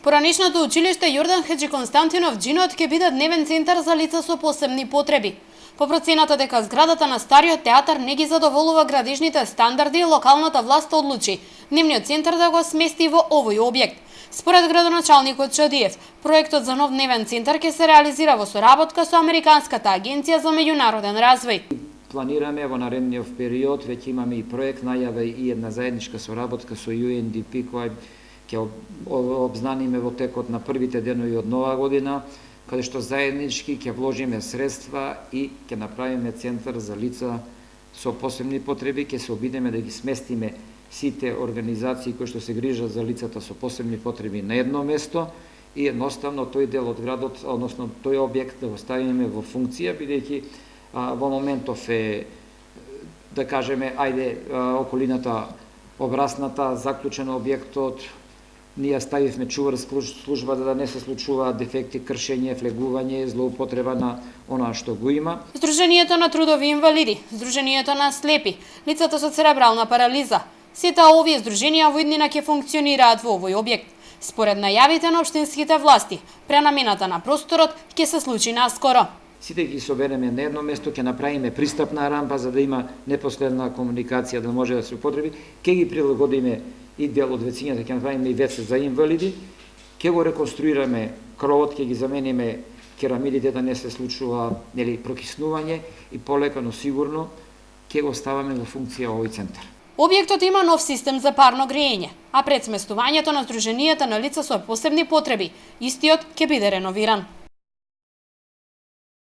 Поранешното училиште Јордан Хаджи Константинов Џинот ќе биде дневен центар за лица со посебни потреби. По процената дека зградата на стариот театар не ги задоволува градежните стандарди, локалната власт одлучи дневниот центар да го смести во овој објект. Според градоначалникот Чадиев, проектот за нов дневен центар ќе се реализира во соработка со Американската агенција за меѓународен развој. Планираме во наредниот период, веќе имаме и проект најава и една заедничка соработка со UNDP која ќе обзнаниме во текот на првите денови од нова година, каде што заеднички ќе вложиме средства и ќе направиме центар за лица со посебни потреби, ќе се обидеме да ги сместиме сите организации кои што се грижат за лицата со посебни потреби на едно место и едноставно тој дел од градот, односно тој објект да го ставиме во функција, бидејќи во моментов е, да кажеме, околината обрасната, заклучен објектот, ние ставивме чувар служба да не се случуваат дефекти, кршење, влегување, злоупотреба на она што го има. Сдруженијето на трудови инвалиди, Сдруженијето на слепи, лицата со церебрална парализа, сите овие здруженија во иднина ќе функционираат во овој објект. Според најавите на општинските власти, пренамената на просторот ќе се случи наскоро. Сите ги собереме на едно место, ќе направиме пристапна рампа за да има непосредна комуникација, да може да се употреби, ќе ги прилагодиме и дел од вецињата, ќе направиме и веце за инвалиди, ќе го реконструираме кровот, ќе ги замениме керамидите да не се случува прокиснување и полека, но сигурно ќе го ставаме во функција овој центар. Објектот има нов систем за парно грејење, а пред сместувањето на Сдруженијата на лица со посебни потреби, истиот ќе биде реновиран.